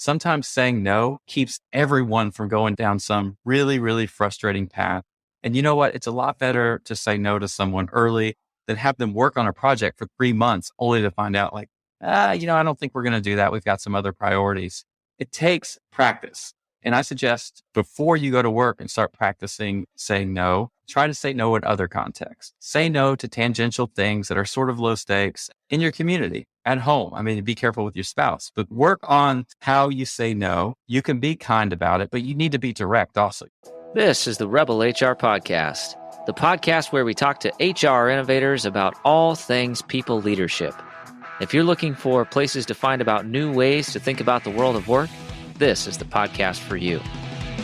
sometimes saying no keeps everyone from going down some really, really frustrating path. And you know what? It's a lot better to say no to someone early than have them work on a project for 3 months only to find out like, I don't think we're going to do that. We've got some other priorities. It takes practice. And I suggest before you go to work and start practicing saying no, try to say no in other contexts. Say no to tangential things that are sort of low stakes in your community, at home. I mean, be careful with your spouse, but work on how you say no. You can be kind about it, but you need to be direct also. This is the Rebel HR Podcast, the podcast where we talk to HR innovators about all things people leadership. If you're looking for places to find about new ways to think about the world of work, this is the podcast for you.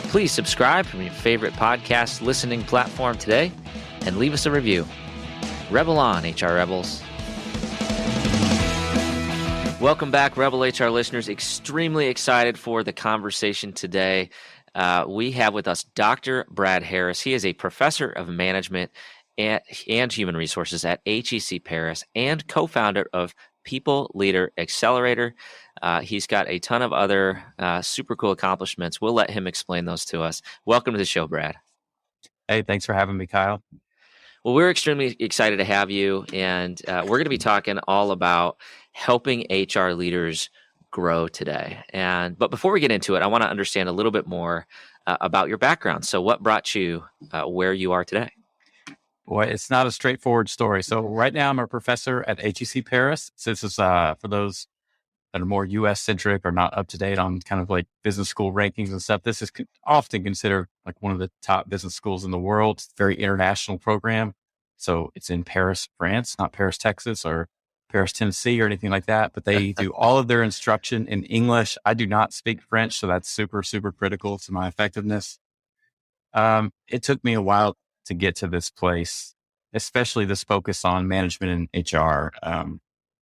Please subscribe from your favorite podcast listening platform today and leave us a review. Rebel on, HR Rebels. Welcome back, Rebel HR listeners. Extremely excited for the conversation today. We have with us Dr. Brad Harris. He is a professor of management and human resources at HEC Paris and co-founder of People Leader Accelerator. He's got a ton of other super cool accomplishments. We'll let him explain those to us. Welcome to the show, Brad. Hey, thanks for having me, Kyle. Well, we're extremely excited to have you, and we're going to be talking all about helping HR leaders grow today. But before we get into it, I want to understand a little bit more about your background. So what brought you where you are today? Boy, it's not a straightforward story. So right now I'm a professor at HEC Paris. So this is for those that are more US centric or not up to date on kind of like business school rankings and stuff. This is often considered like one of the top business schools in the world. It's a very international program. So it's in Paris, France, not Paris, Texas or Paris, Tennessee or anything like that. But they do all of their instruction in English. I do not speak French, so that's super, super critical to my effectiveness. It took me a while to get to this place, especially this focus on management and HR.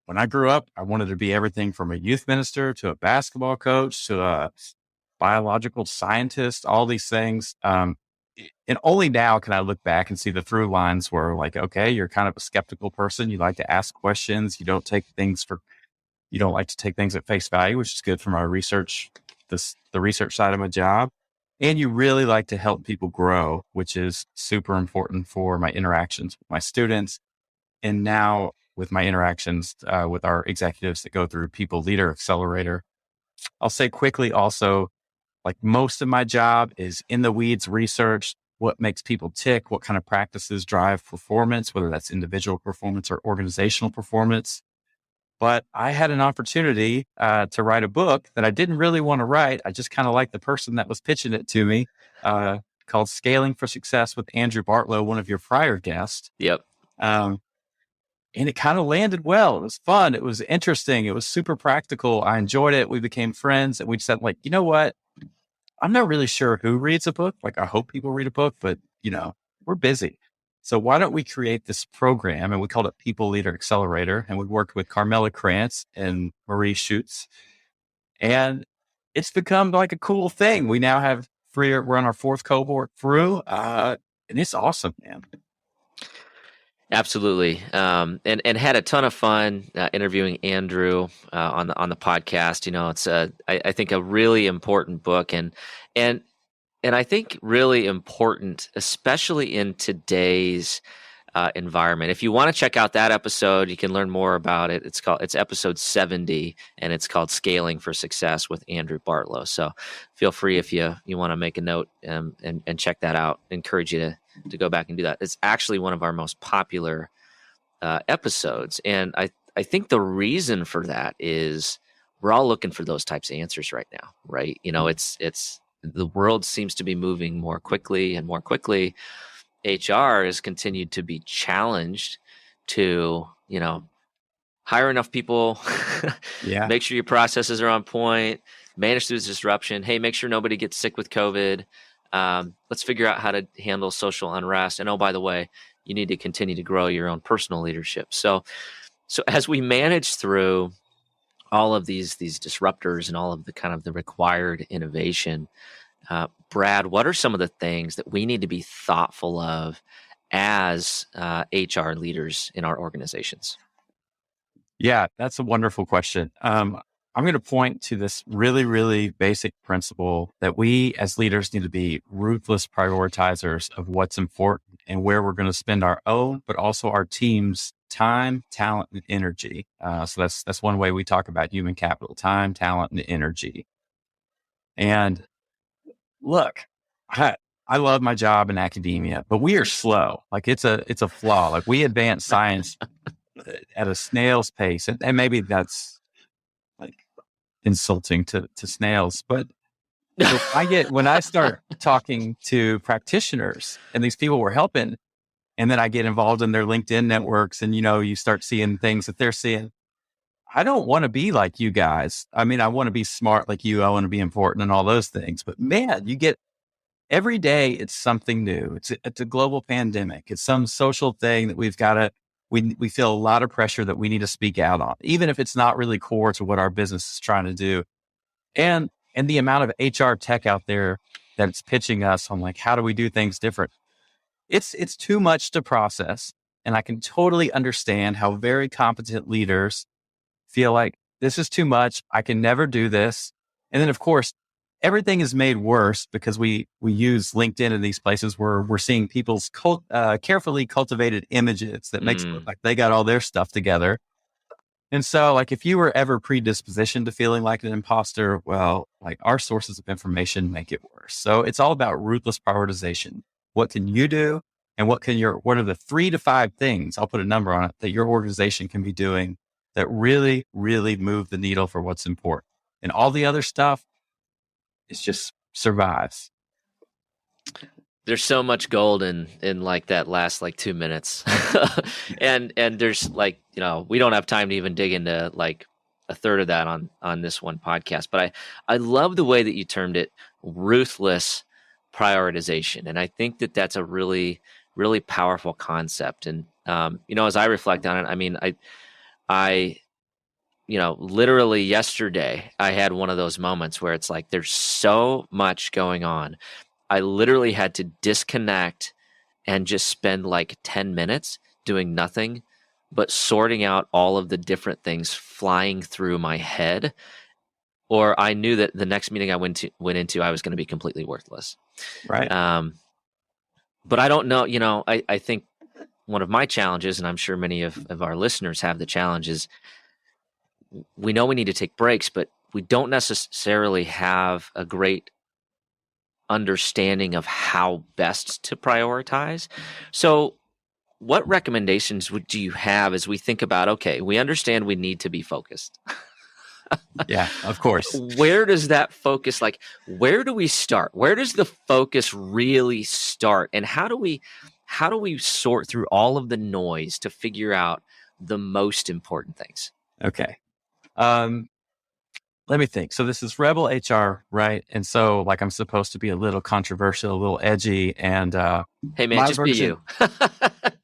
When I grew up, I wanted to be everything from a youth minister to a basketball coach to a biological scientist, all these things. And only now can I look back and see the through lines where like, okay, you're kind of a skeptical person. You like to ask questions. You don't like to take things at face value, which is good for my research, the research side of my job. And you really like to help people grow, which is super important for my interactions with my students. And now with my interactions with our executives that go through People Leader Accelerator. I'll say quickly also, like most of my job is in the weeds research, what makes people tick, what kind of practices drive performance, whether that's individual performance or organizational performance. But I had an opportunity to write a book that I didn't really want to write. I just kind of liked the person that was pitching it to me, called Scaling for Success with Andrew Bartlow, one of your prior guests. Yep. And it kind of landed well. It was fun. It was interesting. It was super practical. I enjoyed it. We became friends and we said like, you know what? I'm not really sure who reads a book. Like I hope people read a book, but we're busy. So why don't we create this program? And we called it People Leader Accelerator. And we worked with Carmela Krantz and Marie Schutz. And it's become like a cool thing. We now have we're on our fourth cohort through. And it's awesome, man. Absolutely. And had a ton of fun interviewing Andrew on the podcast. It's I think a really important book and I think really important, especially in today's environment. If you want to check out that episode, you can learn more about it. It's episode 70 and it's called Scaling for Success with Andrew Bartlow. So feel free if you want to make a note and check that out. I encourage you to go back and do that. It's actually one of our most popular episodes. And I think the reason for that is we're all looking for those types of answers right now, right? It's the world seems to be moving more quickly and more quickly. HR has continued to be challenged to, hire enough people, make sure your processes are on point, manage through this disruption. Hey, make sure nobody gets sick with COVID. Let's figure out how to handle social unrest. And oh, by the way, you need to continue to grow your own personal leadership. So as we manage through all of these disruptors and all of the kind of the required innovation, Brad, what are some of the things that we need to be thoughtful of as HR leaders in our organizations? Yeah, that's a wonderful question. I'm I'm going to point to this really, really basic principle that we as leaders need to be ruthless prioritizers of what's important and where we're going to spend our own, but also our team's time, talent, and energy. So that's one way we talk about human capital: time, talent, and energy. And look, I love my job in academia, but we are slow. Like it's a flaw. Like we advance science at a snail's pace, and maybe that's like insulting to snails. But so when I start talking to practitioners and these people we're helping, and then I get involved in their LinkedIn networks, and you start seeing things that they're seeing. I don't want to be like you guys. I mean, I want to be smart like you. I want to be important and all those things. But man, you get every day it's something new. It's a global pandemic. It's some social thing that we feel a lot of pressure that we need to speak out on, even if it's not really core to what our business is trying to do. And the amount of HR tech out there that's pitching us on like, how do we do things different? It's too much to process. And I can totally understand how very competent leaders feel like this is too much. I can never do this. And then of course, everything is made worse because we use LinkedIn in these places where we're seeing people's carefully cultivated images that makes it look like they got all their stuff together. And so like, if you were ever predispositioned to feeling like an imposter, well, like our sources of information make it worse. So it's all about ruthless prioritization. What can you do? And what are the 3 to 5 things, I'll put a number on it, that your organization can be doing that really, really move the needle for what's important? And all the other stuff, it just survives. There's so much gold in like that last like 2 minutes. and there's like, we don't have time to even dig into like a third of that on this one podcast, but I love the way that you termed it ruthless prioritization. And I think that that's a really, really powerful concept. And, as I reflect on it, I mean, I literally yesterday I had one of those moments where it's like, there's so much going on. I literally had to disconnect and just spend like 10 minutes doing nothing but sorting out all of the different things flying through my head. Or I knew that the next meeting I went into, I was going to be completely worthless. Right. But I don't know, I think one of my challenges, and I'm sure many of our listeners have the challenges, we know we need to take breaks, but we don't necessarily have a great understanding of how best to prioritize. So what recommendations do you have as we think about, okay, we understand we need to be focused. Yeah, of course. Where does that focus, like, where do we start? Where does the focus really start? And how do we sort through all of the noise to figure out the most important things? Okay. Let me think. So this is Rebel HR, right? And so like, I'm supposed to be a little controversial, a little edgy, and hey man, just be you.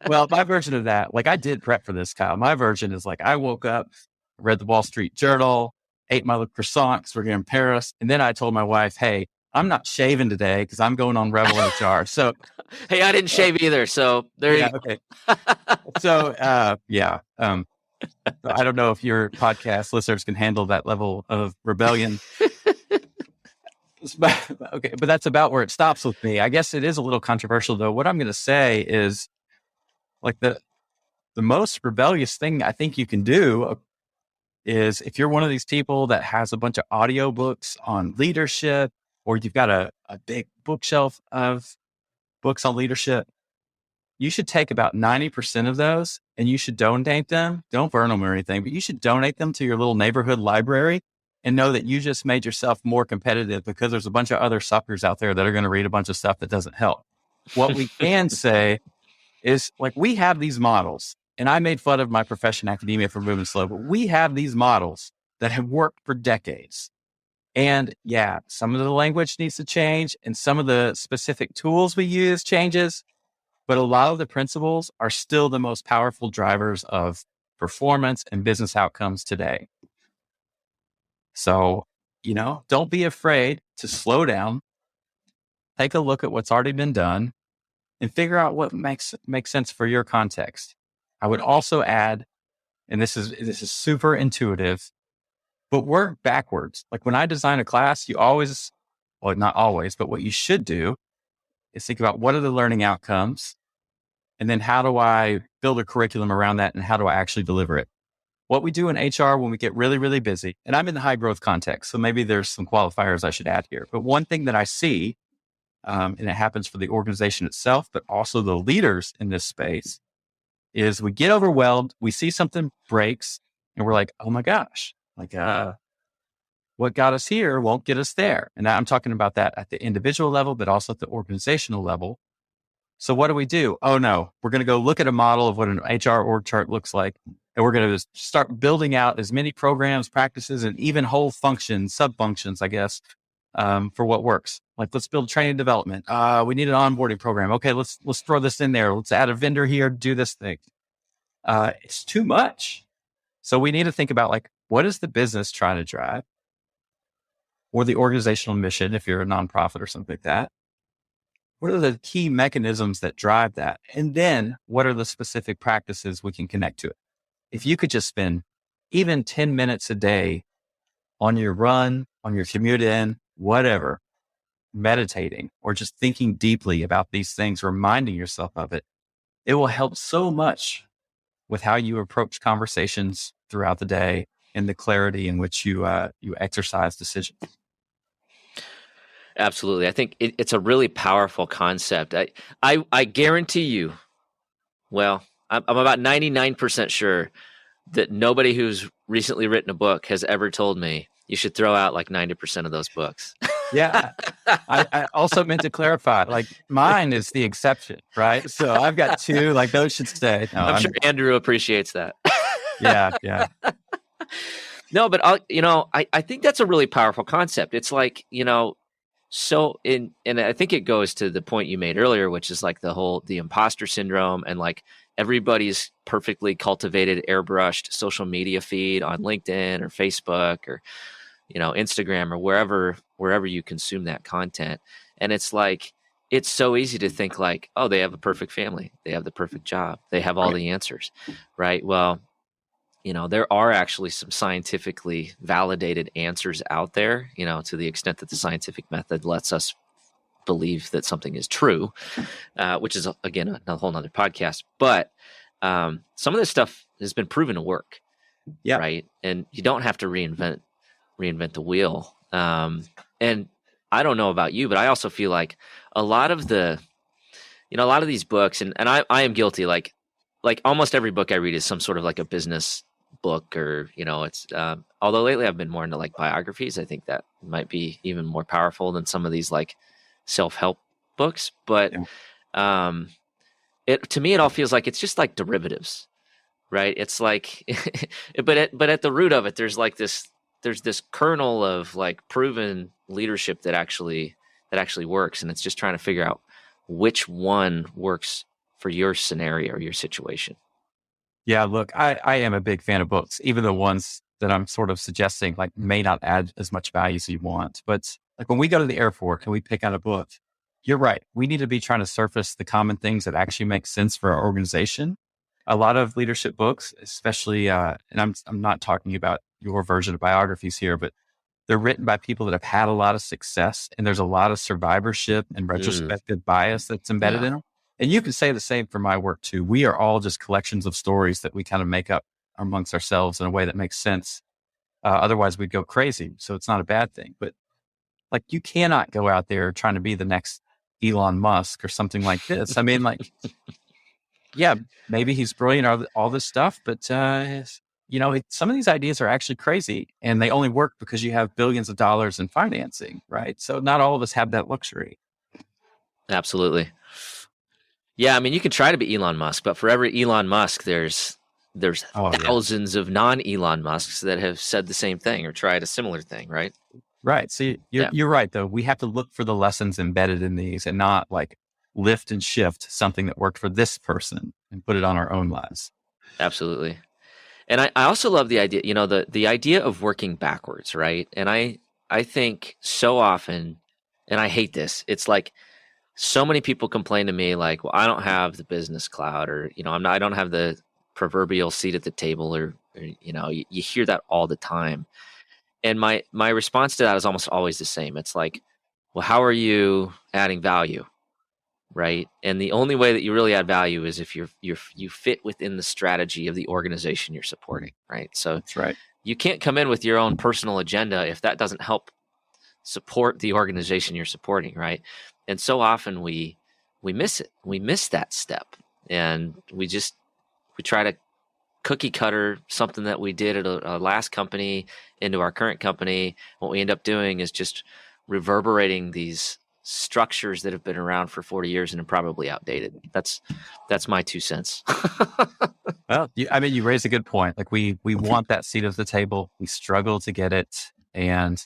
Well, my version of that, like I did prep for this, Kyle. My version is like, I woke up, read the Wall Street Journal, ate my little croissant because we're here in Paris, and then I told my wife, "Hey, I'm not shaving today because I'm going on Rebel HR." So, hey, I didn't shave either. So there you go. Okay. So, yeah. I don't know if your podcast listeners can handle that level of rebellion. Okay, but that's about where it stops with me. I guess it is a little controversial, though. What I'm going to say is, like, the most rebellious thing I think you can do is if you're one of these people that has a bunch of audiobooks on leadership, or you've got a big bookshelf of books on leadership, you should take about 90% of those and you should donate them. Don't burn them or anything, but you should donate them to your little neighborhood library and know that you just made yourself more competitive, because there's a bunch of other suckers out there that are going to read a bunch of stuff that doesn't help. What we can say is, like, we have these models, and I made fun of my profession, academia, for moving slow, but we have these models that have worked for decades. And yeah, some of the language needs to change and some of the specific tools we use changes, but a lot of the principles are still the most powerful drivers of performance and business outcomes today. So, don't be afraid to slow down, take a look at what's already been done, and figure out what makes sense for your context. I would also add, and this is super intuitive, but work backwards. Like when I design a class, you always, well, not always, but what you should do is think about what are the learning outcomes, and then how do I build a curriculum around that, and how do I actually deliver it? What we do in HR when we get really, really busy, and I'm in the high growth context, so maybe there's some qualifiers I should add here. But one thing that I see, and it happens for the organization itself, but also the leaders in this space, is we get overwhelmed, we see something breaks, and we're like, oh my gosh, like, what got us here won't get us there. And I'm talking about that at the individual level, but also at the organizational level. So what do? Oh no, we're going to go look at a model of what an HR org chart looks like. And we're going to start building out as many programs, practices, and even whole functions, sub-functions, I guess, for what works. Like let's build training development. We need an onboarding program. Okay, let's throw this in there. Let's add a vendor here, do this thing. It's too much. So we need to think about like, what is the business trying to drive? Or the organizational mission, if you're a nonprofit or something like that. What are the key mechanisms that drive that? And then what are the specific practices we can connect to it? If you could just spend even 10 minutes a day on your run, on your commute in, whatever, meditating or just thinking deeply about these things, reminding yourself of it, it will help so much with how you approach conversations throughout the day and the clarity in which you exercise decisions. Absolutely. I think it's a really powerful concept. I guarantee you, well, I'm about 99% sure that nobody who's recently written a book has ever told me you should throw out like 90% of those books. Yeah. I also meant to clarify, like mine is the exception, right? So I've got two, like those should stay. No, I'm sure Andrew appreciates that. Yeah. No, but I think that's a really powerful concept. It's like, and I think it goes to the point you made earlier, which is like the imposter syndrome and like everybody's perfectly cultivated, airbrushed social media feed on LinkedIn or Facebook or, Instagram or wherever you consume that content. And it's like, it's so easy to think like, oh, they have a perfect family. They have the perfect job. They have all the answers, right? Well, there are actually some scientifically validated answers out there, to the extent that the scientific method lets us believe that something is true, which is, again, a whole nother podcast. But some of this stuff has been proven to work, right? And you don't have to reinvent the wheel. And I don't know about you, but I also feel like a lot of these books, and I am guilty, like almost every book I read is some sort of like a business book or it's although lately I've been more into like biographies. I think that might be even more powerful than some of these like self-help books, but to me it all feels like it's just like derivatives, right? It's like but at the root of it there's this kernel of like proven leadership that actually works, and it's just trying to figure out which one works for your scenario or your situation. Yeah, look, I am a big fan of books, even the ones that I'm sort of suggesting like may not add as much value as you want. But like when we go to the airport and we pick out a book, you're right. We need to be trying to surface the common things that actually make sense for our organization. A lot of leadership books, especially, and I'm not talking about your version of biographies here, but they're written by people that have had a lot of success, and there's a lot of survivorship and retrospective bias that's embedded in them. And you can say the same for my work too. We are all just collections of stories that we kind of make up amongst ourselves in a way that makes sense. Otherwise we'd go crazy. So it's not a bad thing, but like you cannot go out there trying to be the next Elon Musk or something like this. I mean, like, yeah, maybe he's brilliant, all this stuff, but some of these ideas are actually crazy and they only work because you have billions of dollars in financing, right? So not all of us have that luxury. Absolutely. Yeah, I mean, you can try to be Elon Musk, but for every Elon Musk, there's thousands of non-Elon Musks that have said the same thing or tried a similar thing, right? Right. So you're right, though. We have to look for the lessons embedded in these and not like lift and shift something that worked for this person and put it on our own lives. Absolutely. And I also love the idea, the idea of working backwards, right? And I think so often, and I hate this, it's like, so many people complain to me like, well, I don't have the business cloud, or, I don't have the proverbial seat at the table, or you hear that all the time. And my response to that is almost always the same. It's like, well, how are you adding value? Right. And the only way that you really add value is if you fit within the strategy of the organization you're supporting. Right. So That's right. you can't come in with your own personal agenda if that doesn't help support the organization you're supporting. Right. And so often we miss it. We miss that step. And we try to cookie cutter something that we did at a last company into our current company. What we end up doing is just reverberating these structures that have been around for 40 years and are probably outdated. That's my 2 cents. Well, you raise a good point. Like we want that seat at the table. We struggle to get it. And,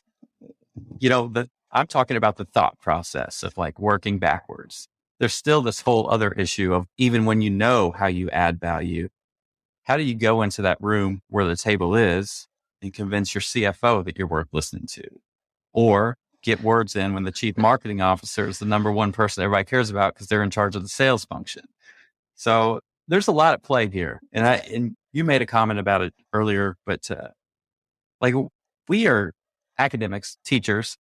I'm talking about the thought process of like working backwards. There's still this whole other issue of even when you know how you add value, how do you go into that room where the table is and convince your CFO that you're worth listening to? Or get words in when the chief marketing officer is the number one person everybody cares about because they're in charge of the sales function. So there's a lot at play here. And you made a comment about it earlier, but like we are academics, teachers.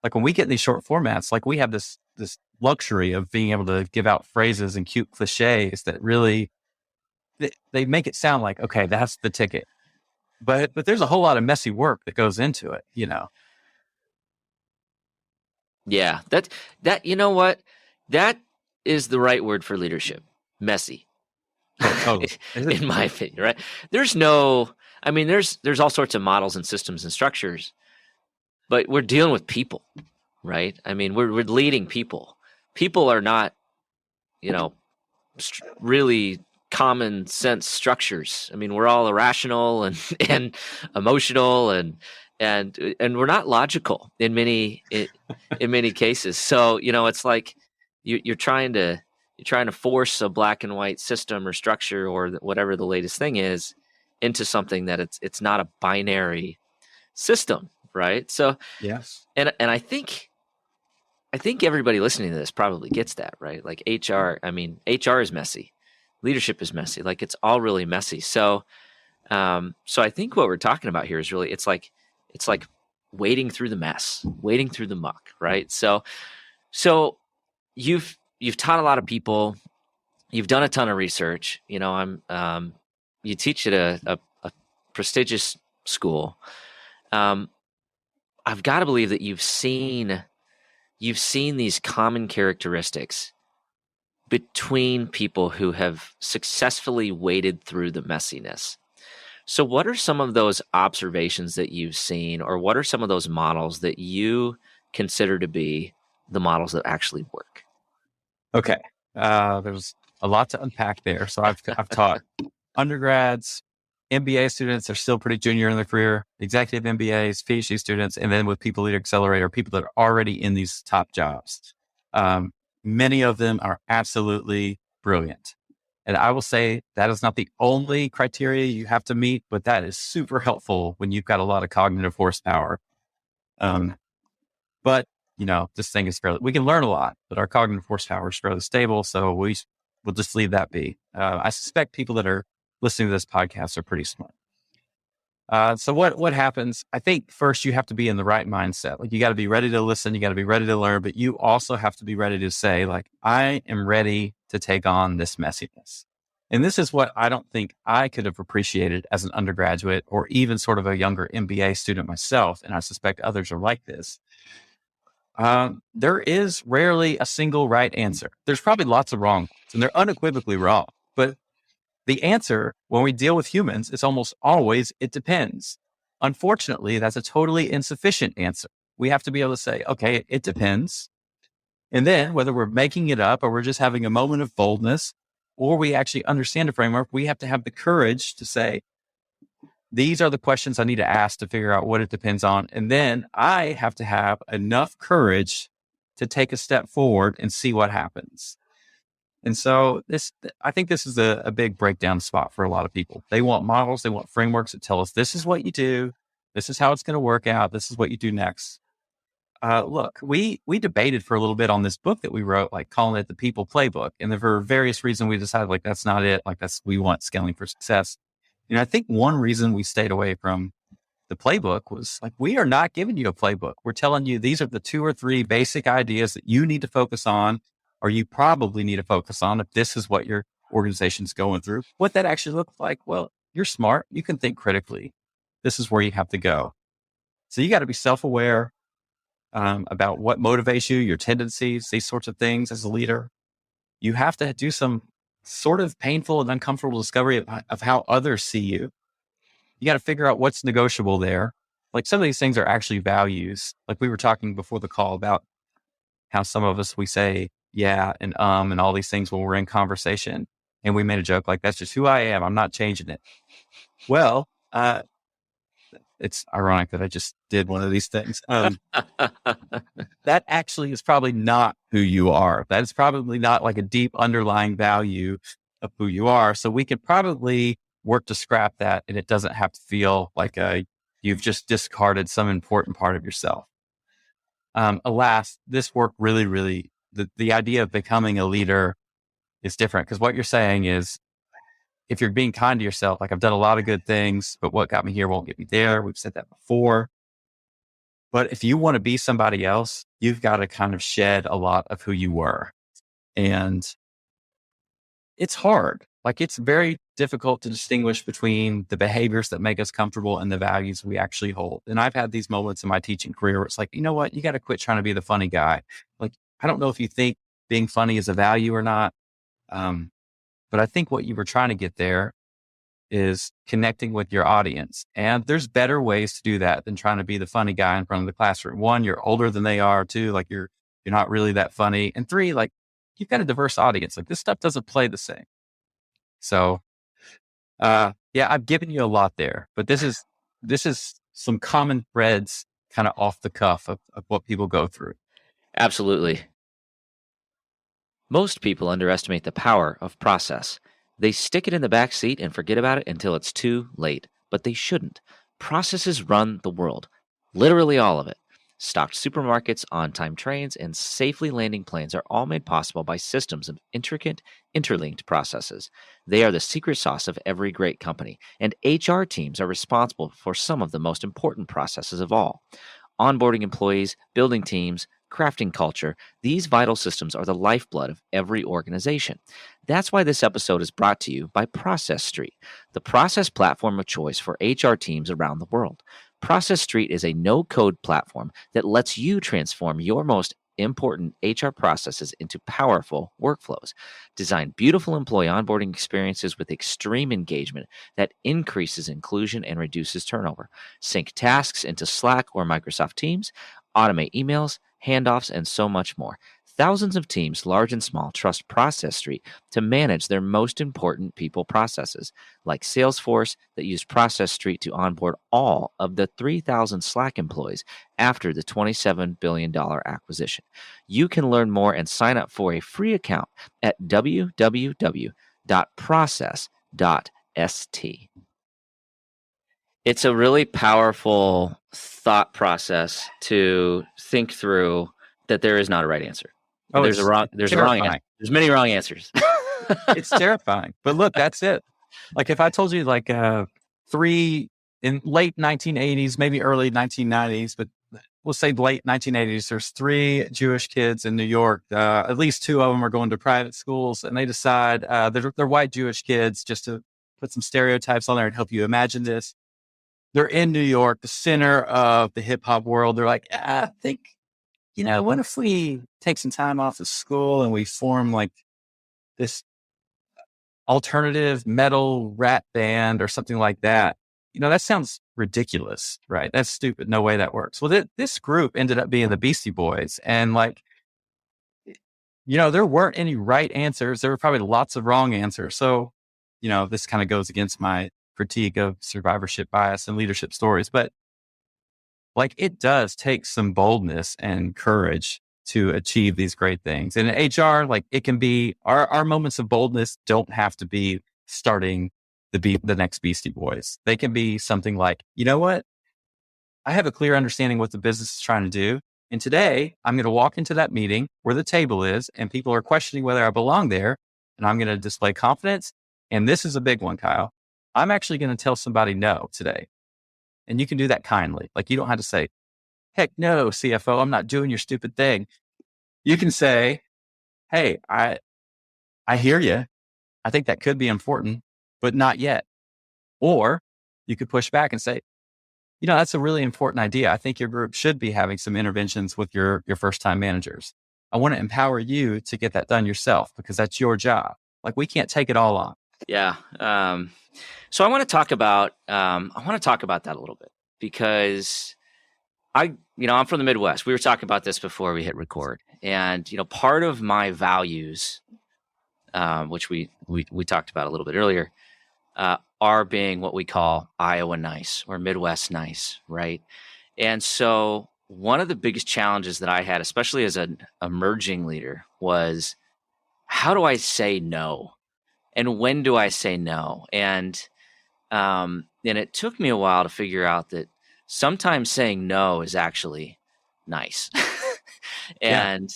Like when we get in these short formats, like we have this luxury of being able to give out phrases and cute cliches that really they make it sound like, okay, that's the ticket. But there's a whole lot of messy work that goes into it, Yeah, that you know what? That is the right word for leadership. Messy. Totally. In my opinion, right? There's all sorts of models and systems and structures, but we're dealing with people, right? I mean, we're leading people. People are not, really common sense structures. I mean, we're all irrational and emotional and we're not logical in many cases. So, it's like you're trying to force a black and white system or structure or whatever the latest thing is into something that it's not a binary system, right? So, yes. and I think everybody listening to this probably gets that, right? Like HR is messy. Leadership is messy. Like it's all really messy. So I think what we're talking about here is really it's like wading through the mess, wading through the muck, right? So you've taught a lot of people, you've done a ton of research. You teach at a prestigious school. I've got to believe that you've seen these common characteristics between people who have successfully waded through the messiness. So what are some of those observations that you've seen, or what are some of those models that you consider to be the models that actually work? Okay. There's a lot to unpack there. So I've taught undergrads, MBA students are still pretty junior in their career, executive MBAs, PhD students, and then with People Leader Accelerator, people that are already in these top jobs. Many of them are absolutely brilliant. And I will say that is not the only criteria you have to meet, but that is super helpful when you've got a lot of cognitive horsepower. But this thing is we can learn a lot, but our cognitive horsepower is fairly stable. So we'll just leave that be. I suspect people that are listening to this podcast are pretty smart. So what happens? I think first you have to be in the right mindset. Like you got to be ready to listen. You got to be ready to learn, but you also have to be ready to say like, I am ready to take on this messiness. And this is what I don't think I could have appreciated as an undergraduate or even sort of a younger MBA student myself. And I suspect others are like this. There is rarely a single right answer. There's probably lots of wrong ones, and they're unequivocally wrong. But the answer when we deal with humans is almost always, it depends. Unfortunately, that's a totally insufficient answer. We have to be able to say, okay, it depends. And then whether we're making it up or we're just having a moment of boldness, or we actually understand the framework, we have to have the courage to say, these are the questions I need to ask to figure out what it depends on. And then I have to have enough courage to take a step forward and see what happens. And so I think this is a big breakdown spot for a lot of people. They want models, they want frameworks that tell us this is what you do, this is how it's going to work out, this is what you do next. Look, we debated for a little bit on this book that we wrote, like calling it the People Playbook. And for various reasons, we decided like that's not it. Like we want scaling for success. And I think one reason we stayed away from the playbook was like, we are not giving you a playbook. We're telling you these are the 2 or 3 basic ideas that you need to focus on, or you probably need to focus on if this is what your organization's going through. What that actually looks like, well, you're smart. You can think critically. This is where you have to go. So you got to be self-aware about what motivates you, your tendencies, these sorts of things as a leader. You have to do some sort of painful and uncomfortable discovery of how others see you. You got to figure out what's negotiable there. Like some of these things are actually values. Like we were talking before the call about how some of us, we say, yeah, and all these things when we're in conversation. And we made a joke like, that's just who I am. I'm not changing it. Well, it's ironic that I just did one of these things. That actually is probably not who you are. That is probably not like a deep underlying value of who you are. So we could probably work to scrap that, and it doesn't have to feel like you've just discarded some important part of yourself. Alas, this work really, the idea of becoming a leader is different, because what you're saying is, if you're being kind to yourself, like I've done a lot of good things, but what got me here won't get me there. We've said that before. But if you want to be somebody else, you've got to kind of shed a lot of who you were. And it's hard. Like it's very difficult to distinguish between the behaviors that make us comfortable and the values we actually hold. And I've had these moments in my teaching career where it's like, you know what? You got to quit trying to be the funny guy. Like, I don't know if you think being funny is a value or not. But I think what you were trying to get there is connecting with your audience. And there's better ways to do that than trying to be the funny guy in front of the classroom. 1, you're older than they are. 2, like you're not really that funny. And 3, like you've got a diverse audience. Like this stuff doesn't play the same. So, yeah, I've given you a lot there, but this is some common threads kind of off the cuff of what people go through. Absolutely. Most people underestimate the power of process. They stick it in the back seat and forget about it until it's too late. But they shouldn't. Processes run the world. Literally all of it. Stocked supermarkets, on-time trains, and safely landing planes are all made possible by systems of intricate, interlinked processes. They are the secret sauce of every great company, and HR teams are responsible for some of the most important processes of all. Onboarding employees, building teams, crafting culture, these vital systems are the lifeblood of every organization. That's why this episode is brought to you by Process Street, the process platform of choice for HR teams around the world. Process Street is a no-code platform that lets you transform your most important HR processes into powerful workflows. Design beautiful employee onboarding experiences with extreme engagement that increases inclusion and reduces turnover. Sync tasks into Slack or Microsoft Teams, automate emails, handoffs, and so much more. Thousands of teams, large and small, trust Process Street to manage their most important people processes, like Salesforce that used Process Street to onboard all of the 3,000 Slack employees after the $27 billion acquisition. You can learn more and sign up for a free account at www.process.st. It's a really powerful thought process to think through that there is not a right answer. Oh, There's a wrong answer. There's many wrong answers. It's terrifying. But look, that's it. Like if I told you like 3 in late 1980s, maybe early 1990s, but we'll say late 1980s, there's 3 Jewish kids in New York. At least 2 of them are going to private schools, and they decide they're white Jewish kids, just to put some stereotypes on there and help you imagine this. They're in New York, the center of the hip hop world. They're like, I think, what if we take some time off of school and we form like this alternative metal rap band or something like that? That sounds ridiculous, right? That's stupid. No way that works. Well, this group ended up being the Beastie Boys. And like, there weren't any right answers. There were probably lots of wrong answers. So, this kind of goes against my critique of survivorship bias and leadership stories, but like it does take some boldness and courage to achieve these great things. And in HR, like it can be our moments of boldness don't have to be starting the next Beastie Boys. They can be something like, you know what? I have a clear understanding what the business is trying to do. And today I'm going to walk into that meeting where the table is and people are questioning whether I belong there. And I'm going to display confidence. And this is a big one, Kyle. I'm actually going to tell somebody no today. And you can do that kindly. Like, you don't have to say, heck no, CFO, I'm not doing your stupid thing. You can say, hey, I hear you. I think that could be important, but not yet. Or you could push back and say, that's a really important idea. I think your group should be having some interventions with your first time managers. I want to empower you to get that done yourself because that's your job. Like, we can't take it all on. Yeah. So I want to talk about that a little bit because I'm from the Midwest. We were talking about this before we hit record, and part of my values, which we talked about a little bit earlier, are being what we call Iowa nice or Midwest nice, right? And so one of the biggest challenges that I had, especially as an emerging leader, was how do I say no? And when do I say no? And it took me a while to figure out that sometimes saying no is actually nice. Yeah. And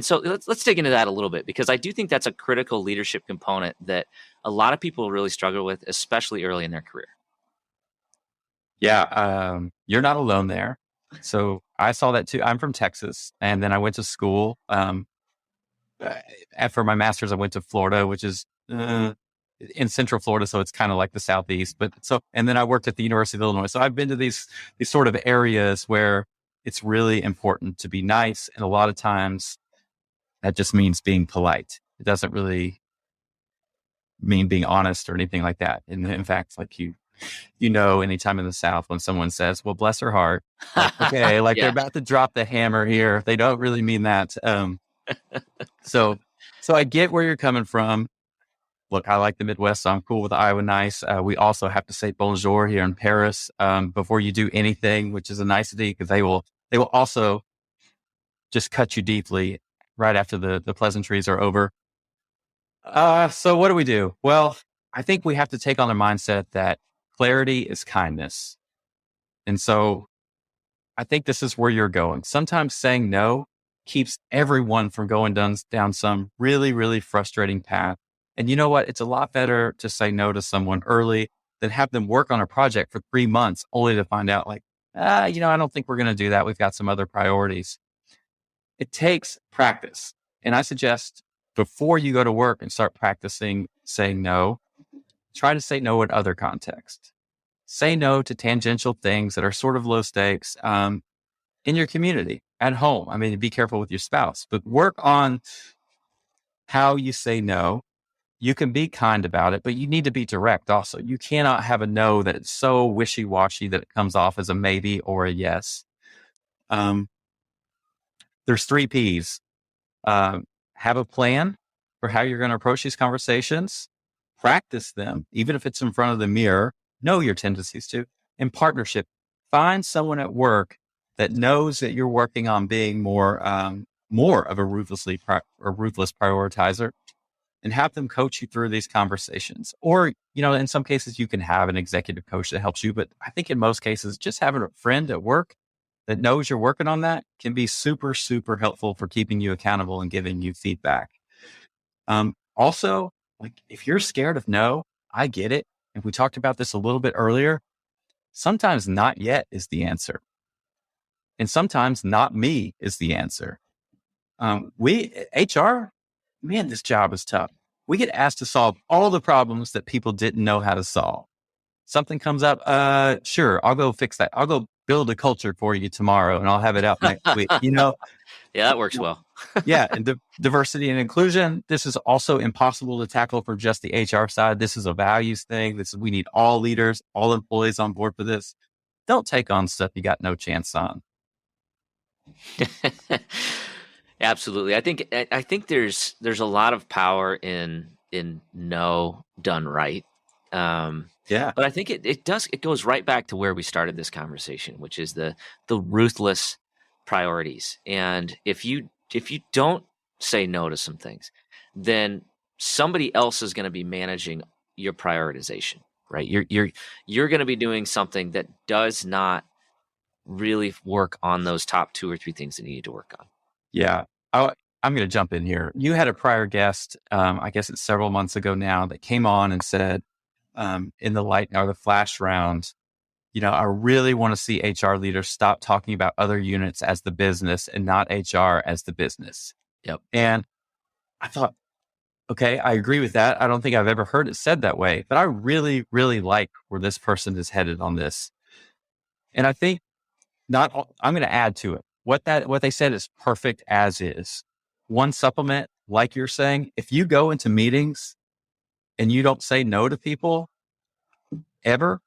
so let's dig into that a little bit, because I do think that's a critical leadership component that a lot of people really struggle with, especially early in their career. Yeah. You're not alone there. So I saw that too. I'm from Texas, and then I went to school. For my master's, I went to Florida, which is in Central Florida, so it's kind of like the Southeast. And then I worked at the University of Illinois. So I've been to these sort of areas where it's really important to be nice, and a lot of times that just means being polite. It doesn't really mean being honest or anything like that. And in fact, like anytime in the South when someone says, "Well, bless her heart," like, okay, like they're Yeah. about to drop the hammer here. They don't really mean that. So I get where you're coming from. Look, I like the Midwest, so I'm cool with Iowa nice. We also have to say bonjour here in Paris before you do anything, which is a nicety, because they will also just cut you deeply right after the pleasantries are over. So what do we do? Well, I think we have to take on the mindset that clarity is kindness. And so I think this is where you're going. Sometimes saying no keeps everyone from going down some really, really frustrating path. And you know what? It's a lot better to say no to someone early than have them work on a project for 3 months only to find out like, I don't think we're going to do that. We've got some other priorities. It takes practice. And I suggest before you go to work and start practicing saying no, try to say no in other contexts. Say no to tangential things that are sort of low stakes in your community, at home. I mean, be careful with your spouse, but work on how you say no. You can be kind about it, but you need to be direct also. You cannot have a no that is so wishy-washy that it comes off as a maybe or a yes. There's 3 Ps. Have a plan for how you're going to approach these conversations. Practice them, even if it's in front of the mirror. Know your tendencies too. In partnership, find someone at work that knows that you're working on being more of a ruthless prioritizer, and have them coach you through these conversations. Or, in some cases you can have an executive coach that helps you, but I think in most cases, just having a friend at work that knows you're working on that can be super, super helpful for keeping you accountable and giving you feedback. Also, like, if you're scared of no, I get it. And we talked about this a little bit earlier. Sometimes not yet is the answer. And sometimes not me is the answer. HR, man, this job is tough. We get asked to solve all the problems that people didn't know how to solve. Something comes up, sure, I'll go fix that. I'll go build a culture for you tomorrow and I'll have it out next week. Yeah, that works well. Yeah. And diversity and inclusion, this is also impossible to tackle for just the HR side. This is a values thing. We need all leaders, all employees on board for this. Don't take on stuff you got no chance on. Absolutely. I think there's a lot of power in no done right. Yeah. But I think it goes right back to where we started this conversation, which is the ruthless priorities. And if you don't say no to some things, then somebody else is going to be managing your prioritization, right? You're going to be doing something that does not really work on those top 2 or 3 things that you need to work on. Yeah. I'm going to jump in here. You had a prior guest, I guess it's several months ago now, that came on and said, in the flash round, I really want to see HR leaders stop talking about other units as the business and not HR as the business. Yep. And I thought, okay, I agree with that. I don't think I've ever heard it said that way, but I really, really like where this person is headed on this. And I think I'm going to add to it. What they said is perfect as is. One supplement, like you're saying, if you go into meetings and you don't say no to people ever,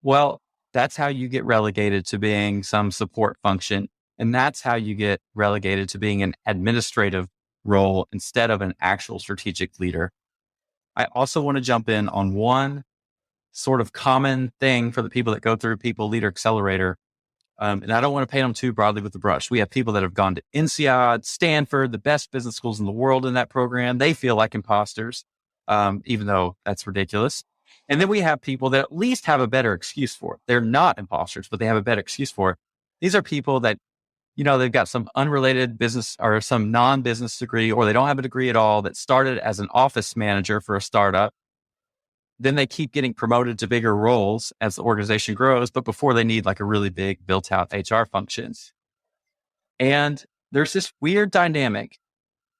well, that's how you get relegated to being some support function. And that's how you get relegated to being an administrative role instead of an actual strategic leader. I also want to jump in on one sort of common thing for the people that go through People Leader Accelerator. And I don't want to paint them too broadly with the brush. We have people that have gone to INSEAD, Stanford, the best business schools in the world in that program. They feel like imposters, even though that's ridiculous. And then we have people that at least have a better excuse for it. They're not imposters, but they have a better excuse for it. These are people that, they've got some unrelated business or some non-business degree, or they don't have a degree at all, that started as an office manager for a startup. Then they keep getting promoted to bigger roles as the organization grows, but before they need like a really big built out HR functions. And there's this weird dynamic.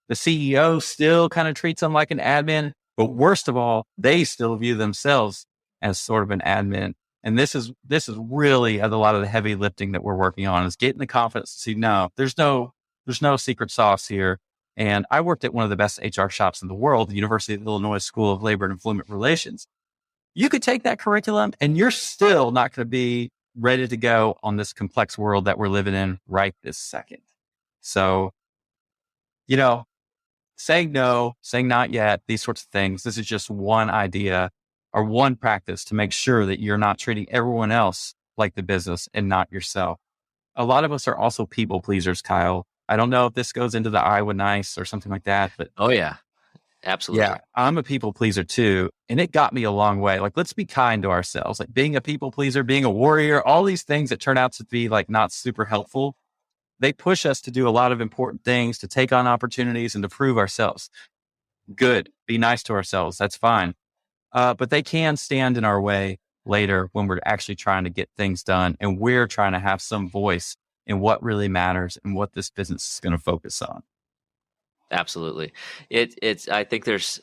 The CEO still kind of treats them like an admin, but worst of all, they still view themselves as sort of an admin. And this is really a lot of the heavy lifting that we're working on, is getting the confidence to see, no, there's no secret sauce here. And I worked at one of the best HR shops in the world, the University of Illinois School of Labor and Employment Relations. You could take that curriculum and you're still not going to be ready to go on this complex world that we're living in right this second. So, saying no, saying not yet, these sorts of things. This is just one idea or one practice to make sure that you're not treating everyone else like the business and not yourself. A lot of us are also people pleasers, Kyle. I don't know if this goes into the Iowa nice or something like that, but oh yeah, absolutely. Yeah, I'm a people pleaser too. And it got me a long way. Like, let's be kind to ourselves. Like, being a people pleaser, being a warrior, all these things that turn out to be like not super helpful, they push us to do a lot of important things, to take on opportunities and to prove ourselves. Good. Be nice to ourselves. That's fine. But they can stand in our way later when we're actually trying to get things done and we're trying to have some voice in what really matters and what this business is going to focus on. Absolutely. It's I think there's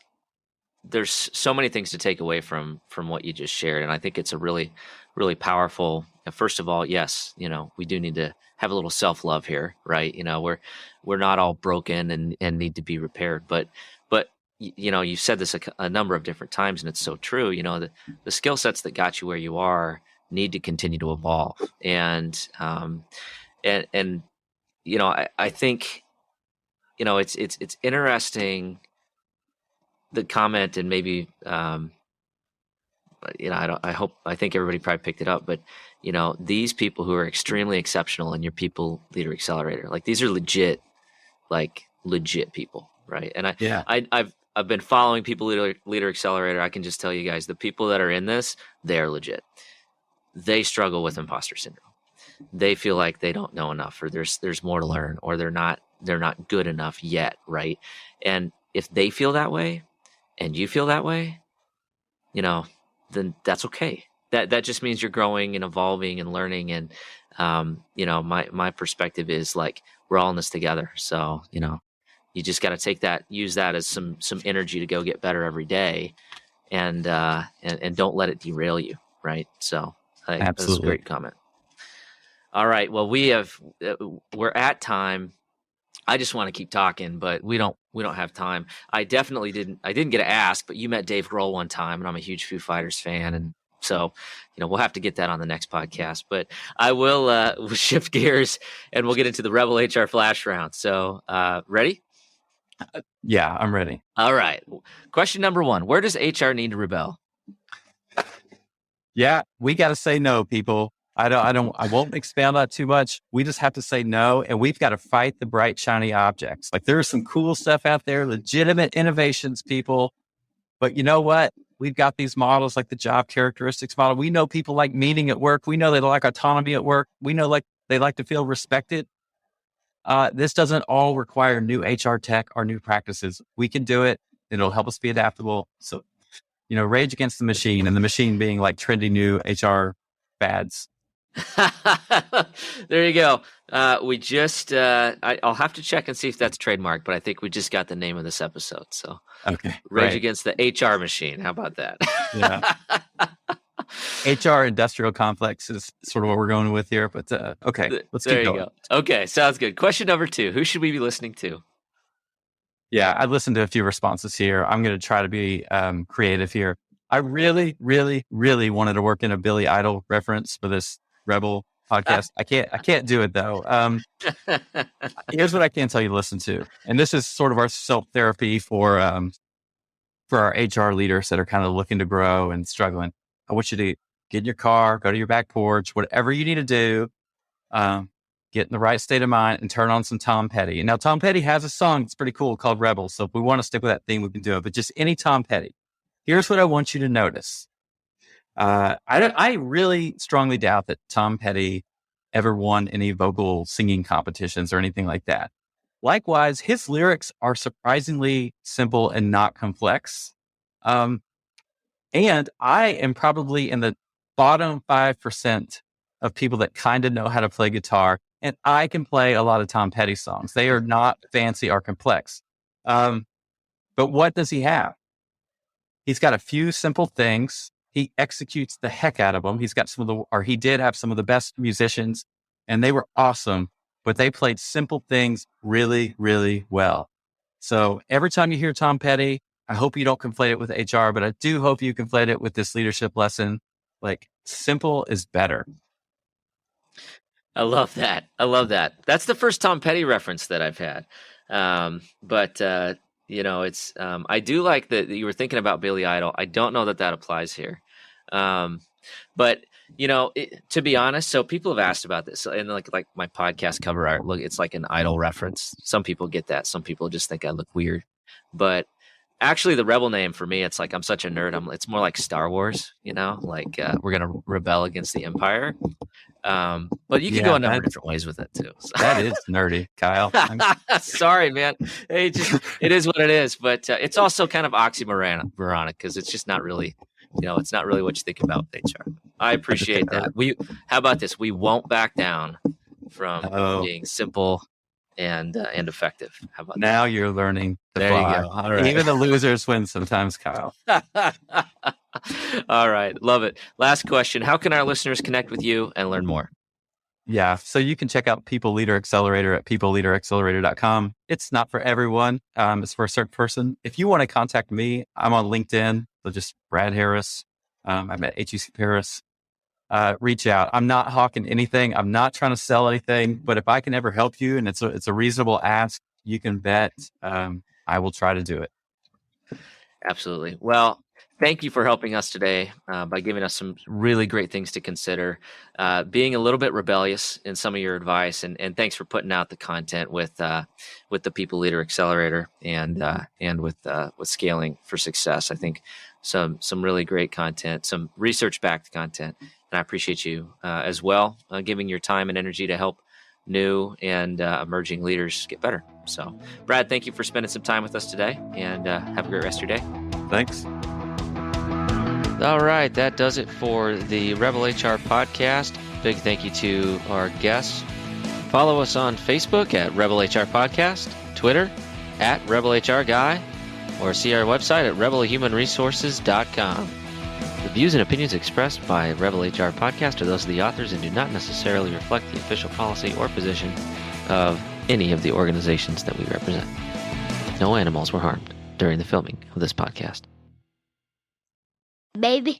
so many things to take away from what you just shared, and I think it's a really, really powerful. First of all, yes, we do need to have a little self-love here, right? We're not all broken and need to be repaired, but you've said this a number of different times, and it's so true. The skill sets that got you where you are need to continue to evolve, and I think it's interesting, the comment, and maybe I think everybody probably picked it up, but these people who are extremely exceptional in your People Leader Accelerator, like, these are legit people, right? And I've been following People Leader Accelerator. I can just tell you guys, the people that are in this, they're legit. They struggle with imposter syndrome. They feel like they don't know enough, or there's more to learn, or they're not good enough yet, right? And if they feel that way and you feel that way, then that's okay. That just means you're growing and evolving and learning. And my perspective is, like, we're all in this together. So you just got to use that as some energy to go get better every day, and don't let it derail you, right? So that's a great comment. All right. Well, we're at time. I just want to keep talking, but we don't have time. I didn't get to ask, but you met Dave Grohl one time, and I'm a huge Foo Fighters fan. And so, we'll have to get that on the next podcast, but I will, we'll shift gears and we'll get into the Rebel HR Flash round. So, ready? Yeah, I'm ready. All right. Question number 1, where does HR need to rebel? Yeah, we got to say no, people. I won't expand on that too much. We just have to say no, and we've got to fight the bright, shiny objects. Like, there's some cool stuff out there, legitimate innovations, people. But you know what? We've got these models like the job characteristics model. We know people like meaning at work. We know they like autonomy at work. We know they like to feel respected. This doesn't all require new HR tech or new practices. We can do it. It'll help us be adaptable. So, rage against the machine, and the machine being like trendy new HR fads. There you go. We just, I'll have to check and see if that's trademarked, but I think we just got the name of this episode. So Okay. Rage Great. Against the HR Machine. How about that? Yeah. HR industrial complex is sort of what we're going with here, but okay, let's keep going. There you go. Okay, sounds good. Question number 2. Who should we be listening to? Yeah, I listened to a few responses here. I'm going to try to be creative here. I really, really, really wanted to work in a Billy Idol reference for this Rebel podcast. I can't do it though. Here's what I can tell you to listen to, and this is sort of our self therapy for our HR leaders that are kind of looking to grow and struggling. I want you to get in your car, go to your back porch, whatever you need to do, get in the right state of mind and turn on some Tom Petty. And now Tom Petty has a song that's pretty cool called Rebel. So if we want to stick with that theme, we can do it, but just any Tom Petty. Here's what I want you to notice. I really strongly doubt that Tom Petty ever won any vocal singing competitions or anything like that. Likewise, his lyrics are surprisingly simple and not complex. And I am probably in the bottom 5% of people that kind of know how to play guitar. And I can play a lot of Tom Petty songs. They are not fancy or complex. But what does he have? He's got a few simple things. He executes the heck out of them. He did have some of the best musicians, and they were awesome, but they played simple things really, really well. So every time you hear Tom Petty, I hope you don't conflate it with HR, but I do hope you conflate it with this leadership lesson. Like, simple is better. I love that. That's the first Tom Petty reference that I've had. It's I do like that you were thinking about Billy Idol. I don't know that applies here. But to be honest, so people have asked about this, and like my podcast cover art, look, it's like an Idol reference. Some people get that. Some people just think I look weird. But actually, the Rebel name for me, it's like I'm such a nerd. It's more like Star Wars, like we're gonna rebel against the Empire. But you can go a number of different ways with it too. So. That is nerdy, Kyle. Sorry, man. Hey, it is what it is. But it's also kind of oxymoronic because it's just not really, it's not really what you think about with HR. I appreciate that. How about this? We won't back down from being simple and effective. How about now that? You're learning to there fly. You go. All right. Even the losers win sometimes, Kyle. All right. Love it. Last question. How can our listeners connect with you and learn more? Yeah. So you can check out People Leader Accelerator at peopleleaderaccelerator.com. It's not for everyone. It's for a certain person. If you want to contact me, I'm on LinkedIn. So just Brad Harris. I'm at HEC Paris. Reach out. I'm not hawking anything. I'm not trying to sell anything, but if I can ever help you and it's a reasonable ask, you can bet I will try to do it. Absolutely. Well, thank you for helping us today by giving us some really great things to consider, being a little bit rebellious in some of your advice, and thanks for putting out the content with the People Leader Accelerator and with Scaling for Success. I think some really great content, some research-backed content, and I appreciate you as well giving your time and energy to help new and emerging leaders get better. So, Brad, thank you for spending some time with us today, and have a great rest of your day. Thanks. All right, that does it for the Rebel HR podcast. Big thank you to our guests. Follow us on Facebook at Rebel HR Podcast, Twitter at Rebel HR Guy, or see our website at rebelhumanresources.com. The views and opinions expressed by Rebel HR Podcast are those of the authors and do not necessarily reflect the official policy or position of any of the organizations that we represent. No animals were harmed during the filming of this podcast. Baby.